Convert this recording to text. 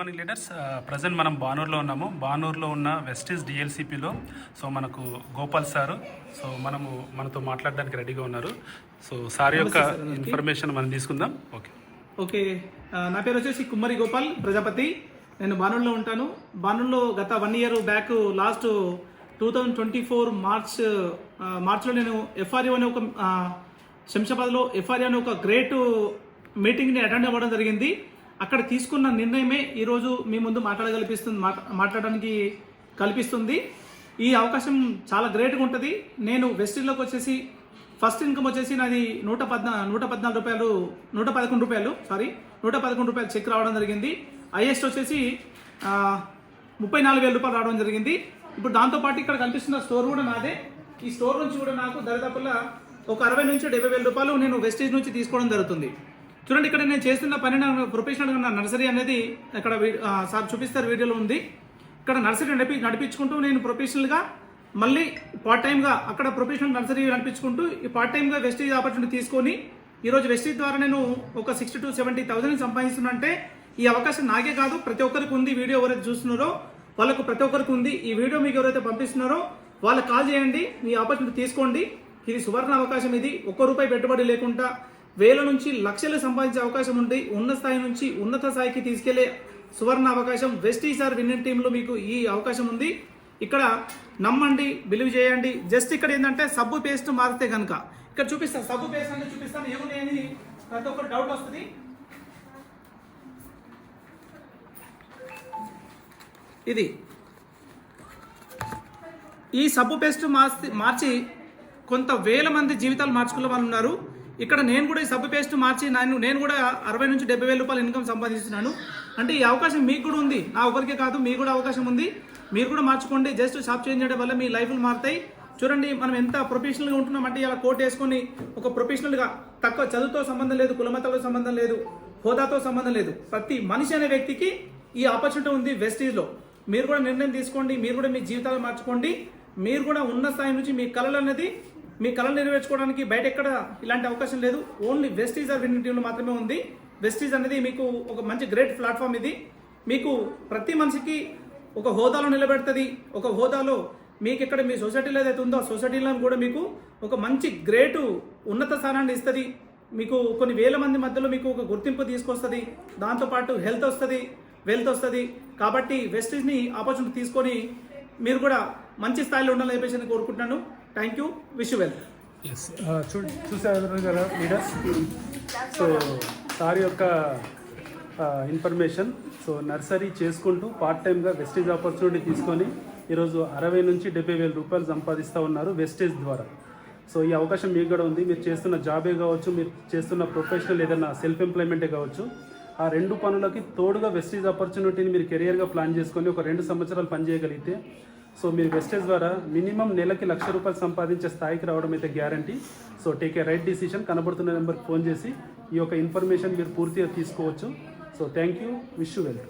Morning leaders. Present మనం బానూరులో ఉన్నాము. బానూరులో ఉన్న వెస్టీస్ డిఎల్సిపిలో సో మనకు గోపాల్ సారు సో మనతో మాట్లాడడానికి రెడీగా ఉన్నారు. సో సార్ యొక్క ఇన్ఫర్మేషన్ మనం తీసుకుందాం. ఓకే నా పేరు వచ్చేసి కుమ్మరి గోపాల్ ప్రజాపతి. నేను బానూరులో ఉంటాను. బానూరులో గత 1 year బ్యాక్ లాస్ట్ 2024 మార్చ్లో నేను ఎఫ్ఆర్యూ అనే ఒక శంషాబాద్లో ఎఫ్ఆర్యూ అనే ఒక గ్రేట్ మీటింగ్ని అటెండ్ అవ్వడం జరిగింది. అక్కడ తీసుకున్న నిర్ణయమే ఈరోజు మీ ముందు మాట్లాడడానికి కల్పిస్తుంది. ఈ అవకాశం చాలా గ్రేట్గా ఉంటుంది. నేను వెస్టీజ్లోకి వచ్చేసి ఫస్ట్ ఇన్కమ్ వచ్చేసి నాది 111 రూపాయలు చెక్ రావడం జరిగింది. హైయెస్ట్ వచ్చేసి 34,000 రూపాయలు రావడం జరిగింది. ఇప్పుడు దాంతోపాటు ఇక్కడ కనిపిస్తున్న స్టోర్ కూడా నాదే. ఈ స్టోర్ నుంచి కూడా నాకు దరిదాపులా ఒక 60,000 నుంచి 70,000 రూపాయలు నేను వెస్టీజ్ నుంచి తీసుకోవడం జరుగుతుంది. చూడండి, ఇక్కడ నేను చేస్తున్న పని ప్రొఫెషనల్గా నర్సరీ అనేది ఇక్కడ సార్ చూపిస్తారు వీడియోలో ఉంది. ఇక్కడ నర్సరీ నడిపించుకుంటూ నేను ప్రొఫెషనల్గా మళ్ళీ పార్ట్ టైమ్గా అక్కడ ప్రొఫెషనల్ నర్సరీ నడిపించుకుంటూ ఈ పార్ట్ టైమ్గా వెస్టీజ్ ఆపర్చునిటీ తీసుకొని ఈరోజు వెస్టీజ్ ద్వారా నేను ఒక 60,000 to 70,000 సంపాదిస్తున్నంటే ఈ అవకాశం నాకే కాదు, ప్రతి ఒక్కరికి ఉంది. వీడియో ఎవరైతే చూస్తున్నారో వాళ్ళకు ప్రతి ఒక్కరికి ఉంది. ఈ వీడియో మీకు ఎవరైతే పంపిస్తున్నారో వాళ్ళకి కాల్ చేయండి, మీ ఆపర్చునిటీ తీసుకోండి. ఇది సువర్ణ అవకాశం. ఇది ₹1 పెట్టుబడి లేకుండా వేల నుంచి లక్షలు సంపాదించే అవకాశం ఉంది. ఉన్న స్థాయి నుంచి ఉన్నత స్థాయికి తీసుకెళ్లే సువర్ణ అవకాశం. వెస్టీజ్ ఆర్ విన్నింగ్ టీంలో మీకు ఈ అవకాశం ఉంది. ఇక్కడ నమ్మండి, బిలీవ్ చేయండి. జస్ట్ ఇక్కడ ఏంటంటే సబ్బు పేస్ట్ మారితే కనుక ఇక్కడ చూపిస్తాను. సబ్బు పేస్ట్ అంటే చూపిస్తాను ఏమున్నాయని ప్రతి ఒక్కరు డౌట్ వస్తుంది. ఇది ఈ సబ్బు పేస్ట్ మార్చి కొంత వేల మంది జీవితాలు మార్చుకునే వాళ్ళు ఉన్నారు. ఇక్కడ నేను కూడా ఈ సబ్బు పేస్ట్ మార్చి నేను కూడా 60,000 నుంచి 70,000 రూపాయలు ఇన్కమ్ సంపాదిస్తున్నాను. అంటే ఈ అవకాశం మీకు కూడా ఉంది. నా ఒకరికే కాదు, మీకు కూడా అవకాశం ఉంది. మీరు కూడా మార్చుకోండి. జస్ట్ షాప్ చేంజ్ చేయడం వల్ల మీ లైఫ్లు మారుతాయి. చూడండి, మనం ఎంత ప్రొఫెషనల్గా ఉంటున్నాం అంటే ఇలా కోట్ వేసుకొని ఒక ప్రొఫెషనల్గా తక్కువ చదువుతో సంబంధం లేదు, కులమతాలతో సంబంధం లేదు, హోదాతో సంబంధం లేదు. ప్రతి మనిషి అనే వ్యక్తికి ఈ ఆపర్చునిటీ ఉంది వెస్టీజ్లో. మీరు కూడా నిర్ణయం తీసుకోండి. మీరు కూడా మీ జీవితాలు మార్చుకోండి. మీరు కూడా ఉన్న స్థాయి నుంచి మీ కళలు నెరవేర్చుకోవడానికి బయట ఎక్కడ ఇలాంటి అవకాశం లేదు. ఓన్లీ వెస్టీజ్ ఆర్ విన్నింగ్ టీంలో మాత్రమే ఉంది. వెస్టీజ్ అనేది మీకు ఒక మంచి గ్రేట్ ప్లాట్ఫామ్. ఇది మీకు ప్రతి మనిషికి ఒక హోదాలో నిలబెడుతుంది. ఒక హోదాలో మీకు ఎక్కడ మీ సొసైటీలో ఏదైతే ఉందో ఆ సొసైటీలో కూడా మీకు ఒక మంచి గ్రేటు ఉన్నత స్థానాన్ని ఇస్తుంది. మీకు కొన్ని వేల మంది మధ్యలో మీకు ఒక గుర్తింపు తీసుకొస్తుంది. దాంతోపాటు హెల్త్ వస్తుంది, వెల్త్ వస్తుంది. కాబట్టి వెస్టీజ్ని ఆపర్చునిటీ తీసుకొని మీరు కూడా మంచి స్థాయిలో ఉండాలని చెప్పేసి కోరుకుంటున్నాను. Thank you, wish you well. చూసారు కదా లీడర్స్. సో సార్ యొక్క ఇన్ఫర్మేషన్. సో నర్సరీ చేసుకుంటూ పార్ట్ టైమ్గా వెస్టేజ్ ఆపర్చునిటీ తీసుకొని ఈరోజు 60,000 నుంచి 70,000 రూపాయలు సంపాదిస్తూ ఉన్నారు వెస్టేజ్ ద్వారా. సో ఈ అవకాశం మీకు కూడా ఉంది. మీరు చేస్తున్న జాబే కావచ్చు, మీరు చేస్తున్న ప్రొఫెషనల్ ఏదైనా సెల్ఫ్ ఎంప్లాయ్మెంటే కావచ్చు, ఆ 2 పనులకి తోడుగా వెస్టేజ్ ఆపర్చునిటీని మీరు కెరియర్గా ప్లాన్ చేసుకొని ఒక 2 సంవత్సరాలు పనిచేయగలిగితే సో మీరు వెస్టేజ్ ద్వారా మినిమం నెలకి ₹1,00,000 సంపాదించే స్థాయికి రావడం అయితే guarantee. So take a right decision. కనబడుతున్న నెంబర్కి ఫోన్ చేసి ఈ యొక్క ఇన్ఫర్మేషన్ మీరు పూర్తిగా తీసుకోవచ్చు. So thank you, wish you well.